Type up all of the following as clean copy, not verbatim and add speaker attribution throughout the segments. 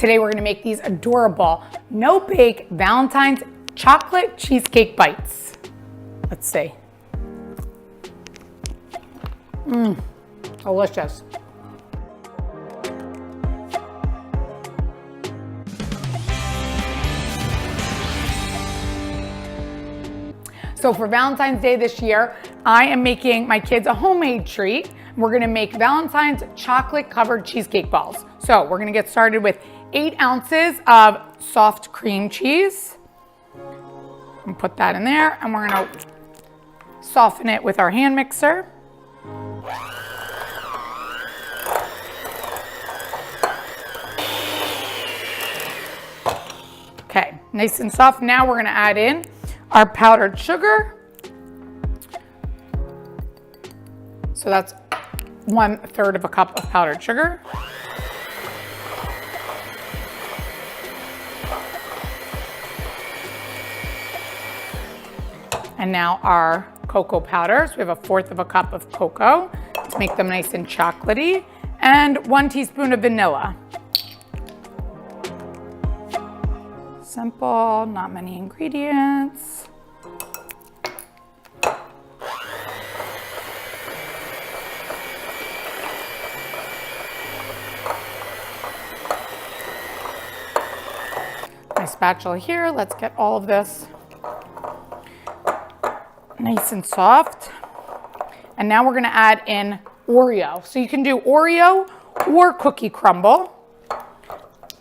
Speaker 1: Today we're gonna make these adorable no-bake Valentine's chocolate cheesecake bites. Let's see. Delicious. So for Valentine's Day this year, I am making my kids a homemade treat. We're gonna make Valentine's chocolate covered cheesecake balls. So we're gonna get started with 8 ounces of soft cream cheese. And put that in there, and we're gonna soften it with our hand mixer. Okay, nice and soft. Now we're gonna add in our powdered sugar. So that's 1/3 of a cup of powdered sugar. And now our cocoa powder. So we have 1/4 of a cup of cocoa to make them nice and chocolatey, and 1 teaspoon of vanilla. Simple, not many ingredients. My spatula here, let's get all of this nice and soft. And now we're gonna add in Oreo. So you can do Oreo or cookie crumble.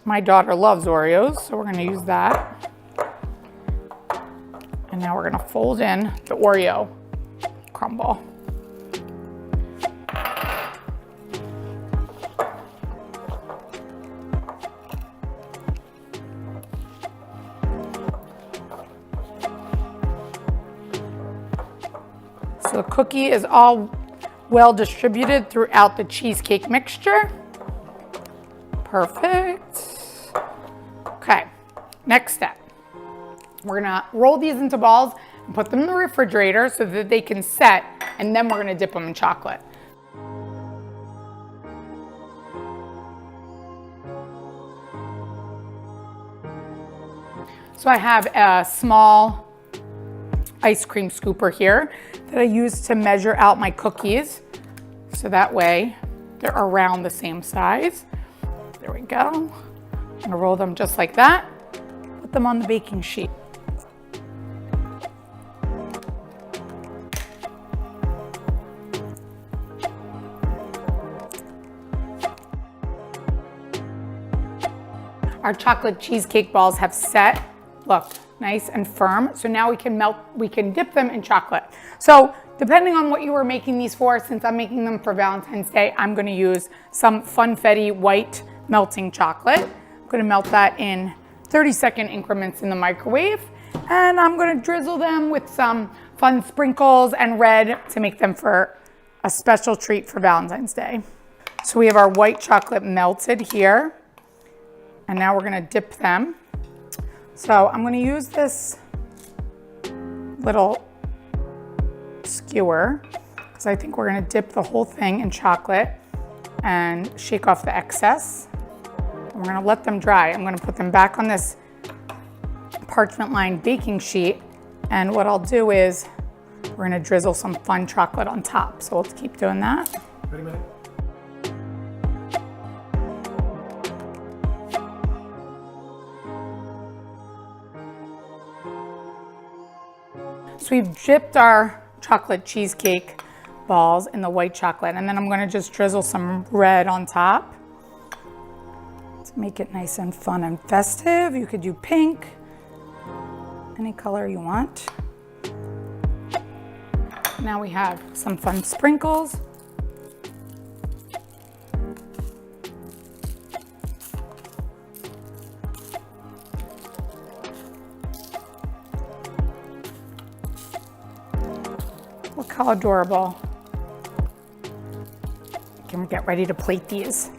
Speaker 1: My daughter loves Oreos, so we're gonna use that. And now we're gonna fold in the Oreo crumble. So the cookie is all well distributed throughout the cheesecake mixture. Perfect. Okay, next step. We're gonna roll these into balls and put them in the refrigerator so that they can set, and then we're gonna dip them in chocolate. So I have a small ice cream scooper here that I use to measure out my cookies. So that way they're around the same size. There we go. I'm gonna roll them just like that. Put them on the baking sheet. Our chocolate cheesecake balls have set. Look, nice and firm. So now we can dip them in chocolate. So depending on what you were making these for, since I'm making them for Valentine's Day, I'm gonna use some Funfetti white melting chocolate. I'm gonna melt that in 30-second increments in the microwave. And I'm gonna drizzle them with some fun sprinkles and red to make them for a special treat for Valentine's Day. So we have our white chocolate melted here. And now we're gonna dip them. So I'm gonna use this little skewer because I think we're gonna dip the whole thing in chocolate and shake off the excess. We're gonna let them dry. I'm gonna put them back on this parchment lined baking sheet, and what I'll do is we're gonna drizzle some fun chocolate on top. So we'll keep doing that.
Speaker 2: Wait a minute.
Speaker 1: So we've dipped our chocolate cheesecake balls in the white chocolate, and then I'm gonna just drizzle some red on top to make it nice and fun and festive. You could do pink, any color you want. Now we have some fun sprinkles. Look how adorable. Can we get ready to plate these?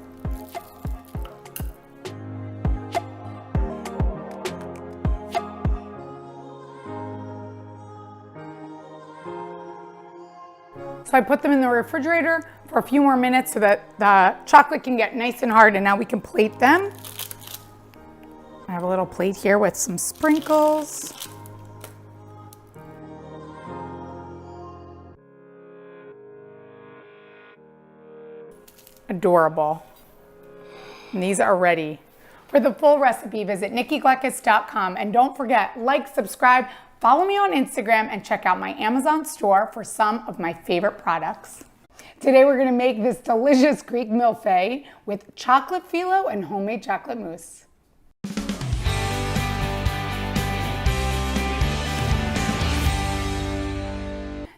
Speaker 1: So I put them in the refrigerator for a few more minutes so that the chocolate can get nice and hard, and now we can plate them. plate here with some sprinkles. Adorable. And these are ready. For the full recipe, visit nikkigleckis.com, and don't forget, like, subscribe, follow me on Instagram, and check out my Amazon store for some of my favorite products. Today we're gonna make this delicious Greek mille feuille with chocolate phyllo and homemade chocolate mousse.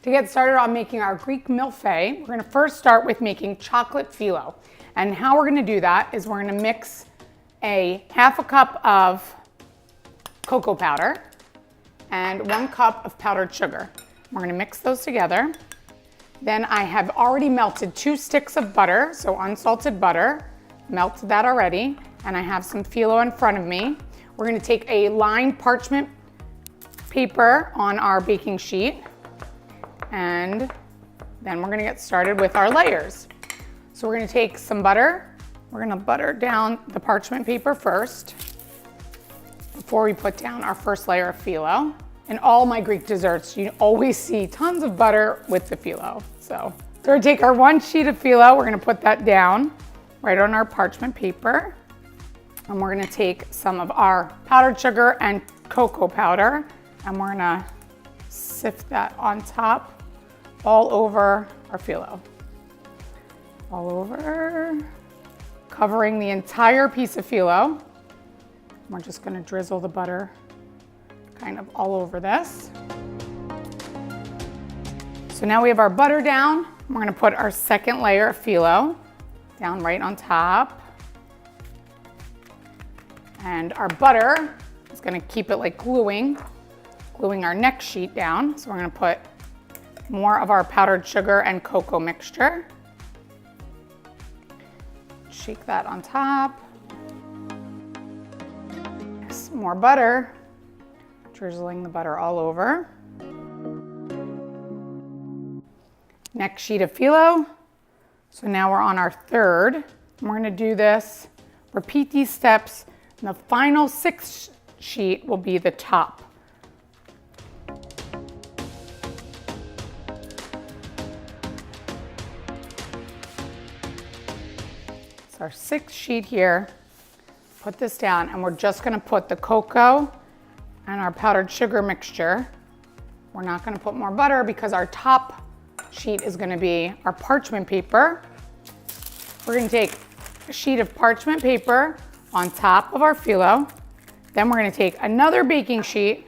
Speaker 1: To get started on making our Greek mille feuille, we're gonna first start with making chocolate phyllo. And how we're gonna do that is we're gonna mix a half a cup of cocoa powder and 1 cup of powdered sugar. We're gonna mix those together. Then I have already melted 2 sticks of butter, so unsalted butter, melted that already, and I have some phyllo in front of me. We're gonna take a lined parchment paper on our baking sheet, and then we're gonna get started with our layers. So we're gonna take some butter. We're gonna butter down the parchment paper first before we put down our first layer of phyllo. In all my Greek desserts, you always see tons of butter with the phyllo. So we're gonna take our 1 sheet of phyllo, we're gonna put that down right on our parchment paper. And we're gonna take some of our powdered sugar and cocoa powder, and we're gonna sift that on top all over our phyllo. All over, covering the entire piece of phyllo. We're just gonna drizzle the butter kind of all over this. So now we have our butter down. We're gonna put our second layer of phyllo down right on top. And our butter is gonna keep it like gluing our next sheet down. So we're gonna put more of our powdered sugar and cocoa mixture. Shake that on top. Some more butter, drizzling the butter all over. Next sheet of phyllo. So now we're on our third. And we're gonna do this, repeat these steps, and the final 6th sheet will be the top. Our 6th sheet here, put this down, and we're just gonna put the cocoa and our powdered sugar mixture. We're not gonna put more butter because our top sheet is gonna be our parchment paper. We're gonna take a sheet of parchment paper on top of our phyllo. Then we're gonna take another baking sheet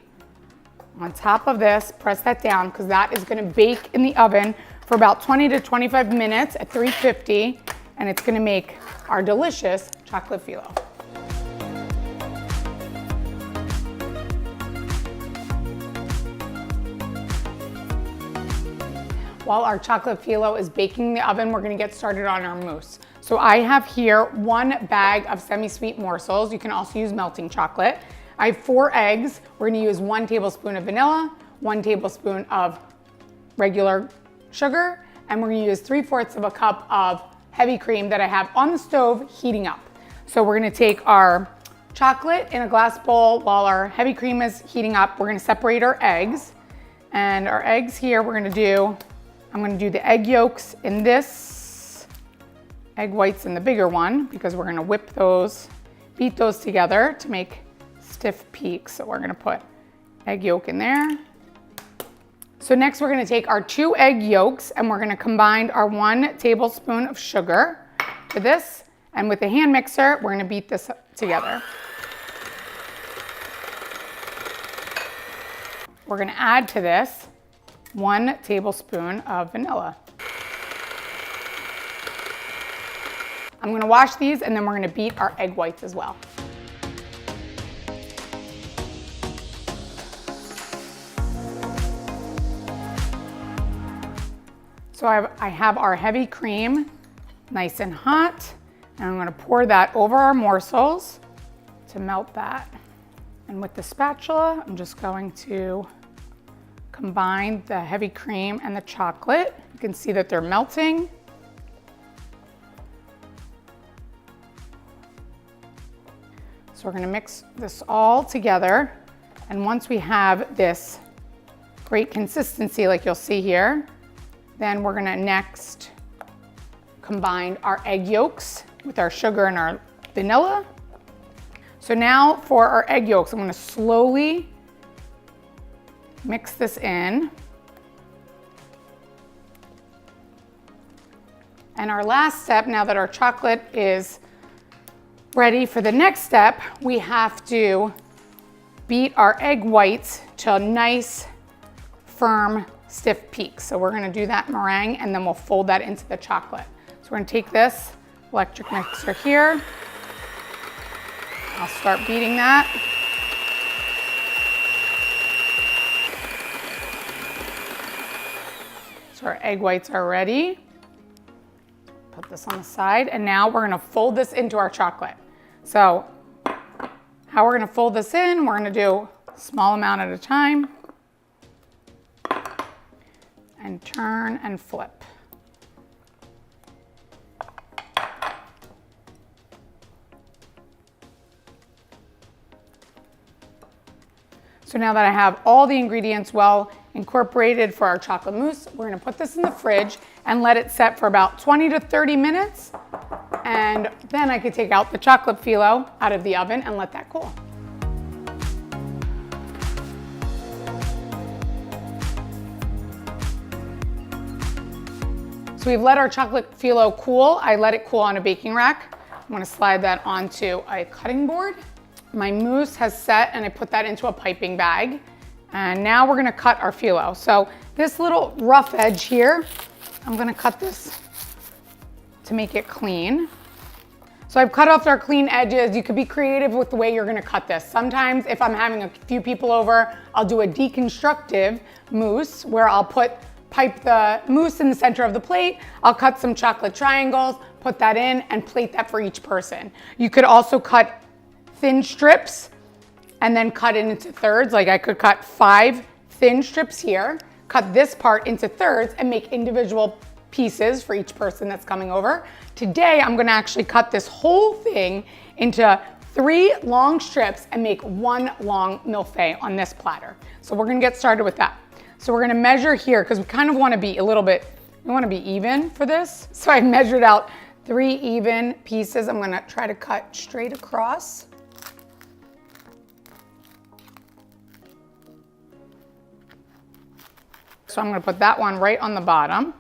Speaker 1: on top of this, press that down because that is gonna bake in the oven for about 20 to 25 minutes at 350, and it's gonna make our delicious chocolate phyllo. While our chocolate phyllo is baking in the oven, we're gonna get started on our mousse. So I have here 1 bag of semi-sweet morsels. You can also use melting chocolate. I have 4 eggs. We're gonna use 1 tablespoon of vanilla, 1 tablespoon of regular sugar, and we're gonna use 3/4 of a cup of heavy cream that I have on the stove heating up. So we're gonna take our chocolate in a glass bowl while our heavy cream is heating up. We're gonna separate our eggs. And our eggs here, I'm gonna do the egg yolks in this, egg whites in the bigger one, because we're gonna beat those together to make stiff peaks. So we're gonna put egg yolk in there. So next we're gonna take our 2 egg yolks and we're gonna combine our 1 tablespoon of sugar to this, and with the hand mixer, we're gonna beat this together. We're gonna add to this 1 tablespoon of vanilla. I'm gonna wash these and then we're gonna beat our egg whites as well. So I have our heavy cream nice and hot, and I'm gonna pour that over our morsels to melt that. And with the spatula, I'm just going to combine the heavy cream and the chocolate. You can see that they're melting. So we're gonna mix this all together. And once we have this great consistency like you'll see here, then we're gonna next combine our egg yolks with our sugar and our vanilla. So now for our egg yolks, I'm gonna slowly mix this in. And our last step, now that our chocolate is ready for the next step, we have to beat our egg whites to a nice, firm, stiff peak. So we're gonna do that meringue and then we'll fold that into the chocolate. So we're gonna take this electric mixer here. I'll start beating that. So our egg whites are ready. Put this on the side, and now we're gonna fold this into our chocolate. So how we're gonna fold this in, we're gonna do a small amount at a time and turn and flip. So now that I have all the ingredients well incorporated for our chocolate mousse, we're gonna put this in the fridge and let it set for about 20 to 30 minutes. And then I could take out the chocolate phyllo out of the oven and let that cool. So we've let our chocolate phyllo cool. I let it cool on a baking rack. I'm gonna slide that onto a cutting board. My mousse has set and I put that into a piping bag. And now we're gonna cut our phyllo. So this little rough edge here, I'm gonna cut this to make it clean. So I've cut off our clean edges. You could be creative with the way you're gonna cut this. Sometimes if I'm having a few people over, I'll do a deconstructive mousse where I'll pipe the mousse in the center of the plate. I'll cut some chocolate triangles, put that in and plate that for each person. You could also cut thin strips and then cut it into thirds. Like I could cut 5 thin strips here, cut this part into thirds and make individual pieces for each person that's coming over. Today, I'm gonna actually cut this whole thing into 3 long strips and make 1 long millefeuille on this platter. So we're gonna get started with that. So we're gonna measure here because we kind of wanna be we wanna be even for this. So I measured out 3 even pieces. I'm gonna try to cut straight across. So I'm gonna put that one right on the bottom.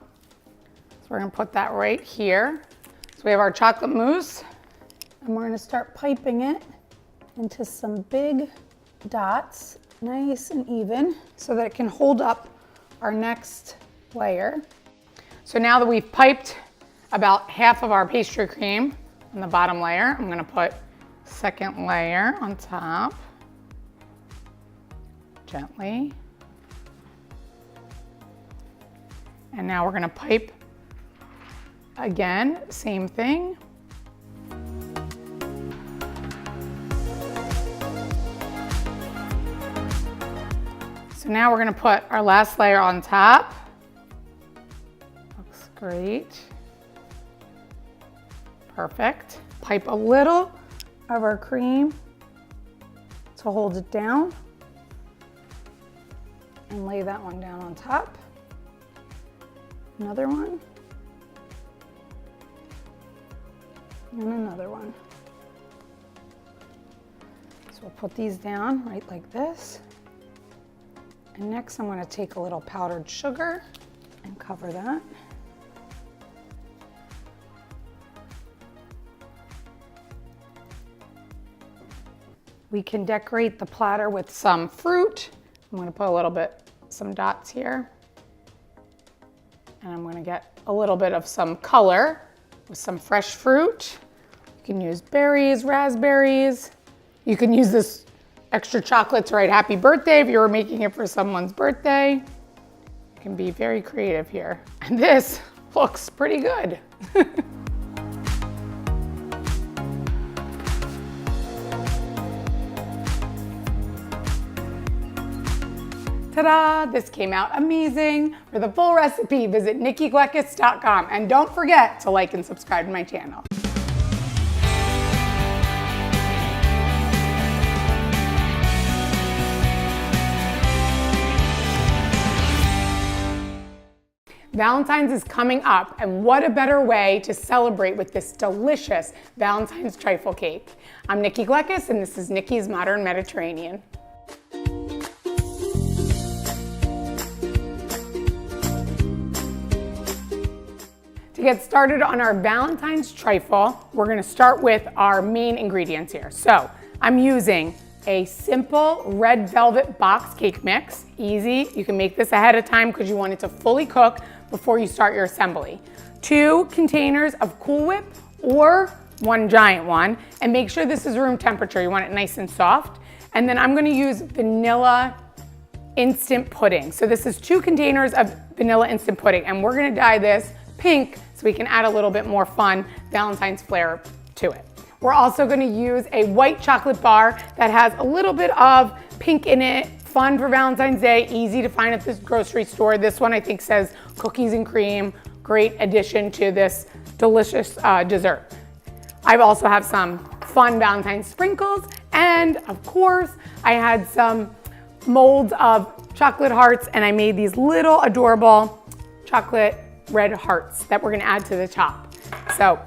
Speaker 1: So we're gonna put that right here. So we have our chocolate mousse, and we're gonna start piping it into some big dots, nice and even, so that it can hold up our next layer. So now that we've piped about half of our pastry cream on the bottom layer, I'm gonna put second layer on top, gently. And now we're gonna pipe again, same thing. So now we're gonna put our last layer on top. Looks great. Perfect. Pipe a little of our cream to hold it down. And lay that one down on top. Another one. And another one. So we'll put these down right like this. And next I'm going to take a little powdered sugar and cover that. We can decorate the platter with some fruit. I'm going to put a little bit, some dots here. And I'm going to get a little bit of some color with some fresh fruit. You can use berries, raspberries. You can use this extra chocolate to write happy birthday if you were making it for someone's birthday. You can be very creative here. And this looks pretty good. Ta-da! This came out amazing. For the full recipe, visit nikkigleckis.com. And don't forget to like and subscribe to my channel. Valentine's is coming up, and what a better way to celebrate with this delicious Valentine's trifle cake. I'm Nikki Gleckis, and this is Nikki's Modern Mediterranean. To get started on our Valentine's trifle, we're gonna start with our main ingredients here. So I'm using a simple red velvet box cake mix. Easy, you can make this ahead of time because you want it to fully cook before you start your assembly. 2 containers of Cool Whip or 1 giant one, and make sure this is room temperature. You want it nice and soft. And then I'm gonna use vanilla instant pudding. So this is 2 containers of vanilla instant pudding, and we're gonna dye this pink so we can add a little bit more fun Valentine's flair to it. We're also gonna use a white chocolate bar that has a little bit of pink in it, fun for Valentine's Day, easy to find at this grocery store. This one I think says cookies and cream, great addition to this delicious dessert. I also have some fun Valentine's sprinkles, and of course, I had some molds of chocolate hearts, and I made these little adorable chocolate red hearts that we're gonna add to the top. So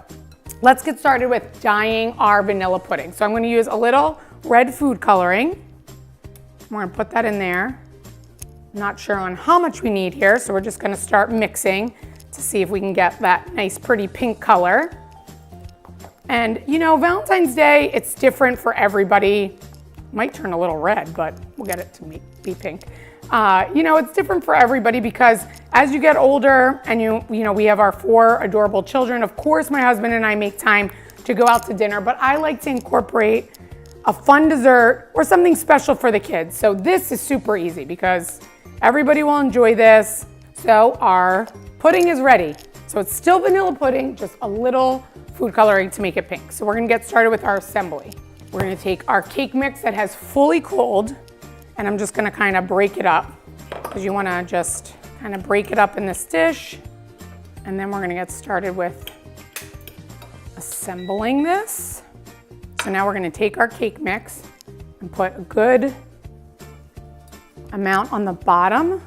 Speaker 1: let's get started with dyeing our vanilla pudding. So I'm gonna use a little red food coloring. We're gonna put that in there. I'm not sure on how much we need here, so we're just gonna start mixing to see if we can get that nice pretty pink color. And you know, Valentine's Day, it's different for everybody. Might turn a little red, but we'll get it to be pink. You know, it's different for everybody because as you get older and you know, we have our 4 adorable children. Of course, my husband and I make time to go out to dinner, but I like to incorporate a fun dessert or something special for the kids. So this is super easy because everybody will enjoy this. So our pudding is ready. So it's still vanilla pudding, just a little food coloring to make it pink. So we're gonna get started with our assembly. We're gonna take our cake mix that has fully cooled, and I'm just gonna kind of break it up because you wanna just kind of break it up in this dish. And then we're gonna get started with assembling this. So now we're gonna take our cake mix and put a good amount on the bottom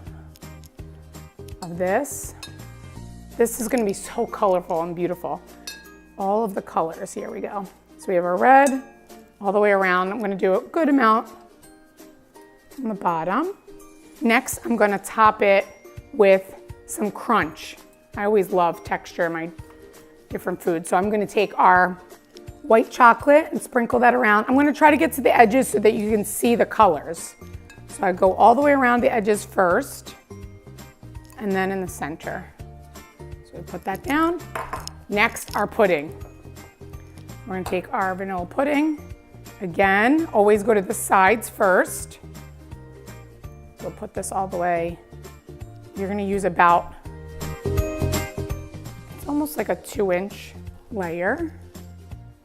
Speaker 1: of this. This is gonna be so colorful and beautiful. All of the colors, here we go. So we have our red all the way around. I'm gonna do a good amount on the bottom. Next, I'm gonna top it with some crunch. I always love texture in my different foods. So I'm gonna take our white chocolate and sprinkle that around. I'm gonna try to get to the edges so that you can see the colors. So I go all the way around the edges first, and then in the center. So we put that down. Next, our pudding. We're gonna take our vanilla pudding. Again, always go to the sides first. We'll put this all the way. You're gonna use about, it's almost like a 2-inch layer,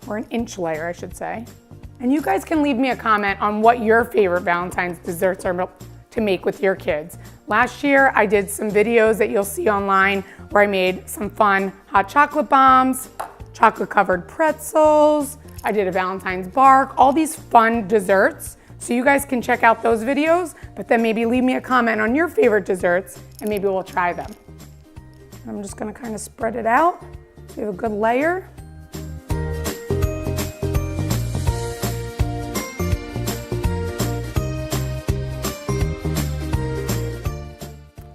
Speaker 1: or an inch layer, I should say. And you guys can leave me a comment on what your favorite Valentine's desserts are to make with your kids. Last year, I did some videos that you'll see online where I made some fun hot chocolate bombs, chocolate covered pretzels. I did a Valentine's bark, all these fun desserts. So you guys can check out those videos, but then maybe leave me a comment on your favorite desserts and maybe we'll try them. I'm just gonna kind of spread it out so you have a good layer.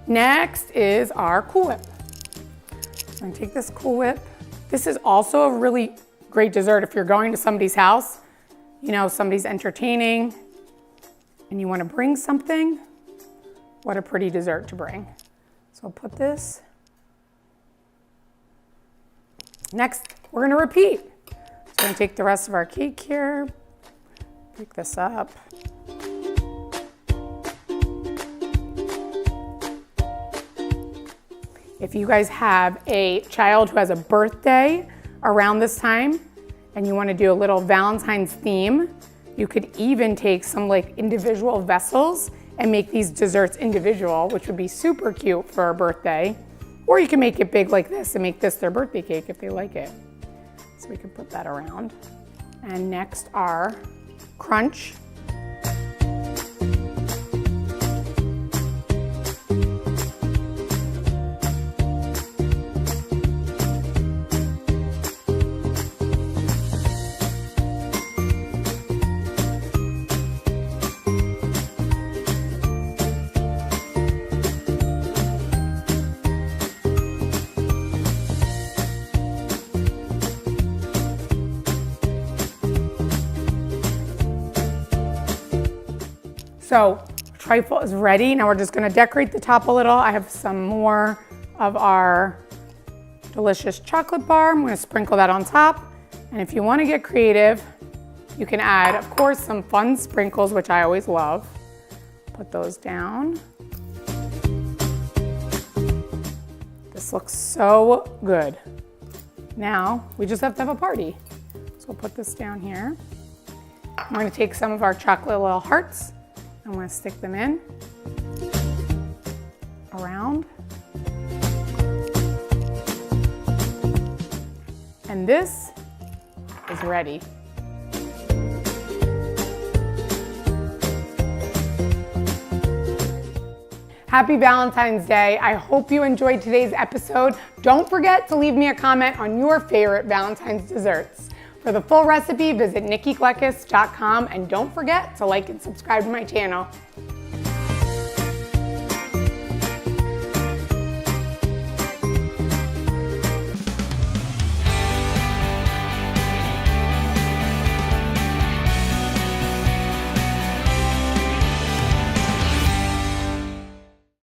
Speaker 1: Next is our Cool Whip. I'm gonna take this Cool Whip. This is also a really great dessert if you're going to somebody's house, you know, somebody's entertaining, and you wanna bring something. What a pretty dessert to bring. So I'll put this. Next, we're gonna repeat. So we're gonna take the rest of our cake here, pick this up. If you guys have a child who has a birthday around this time and you want to do a little Valentine's theme, you could even take some like individual vessels and make these desserts individual, which would be super cute for a birthday. Or you can make it big like this and make this their birthday cake if they like it. So we can put that around. And next are crunch. So trifle is ready. Now we're just gonna decorate the top a little. I have some more of our delicious chocolate bar. I'm gonna sprinkle that on top. And if you wanna get creative, you can add, of course, some fun sprinkles, which I always love. Put those down. This looks so good. Now, we just have to have a party. So we'll put this down here. I'm gonna take some of our chocolate little hearts. I'm gonna stick them in, around. And this is ready. Happy Valentine's Day. I hope you enjoyed today's episode. Don't forget to leave me a comment on your favorite Valentine's desserts. For the full recipe, visit nikkigleckis.com and don't forget to like and subscribe to my channel.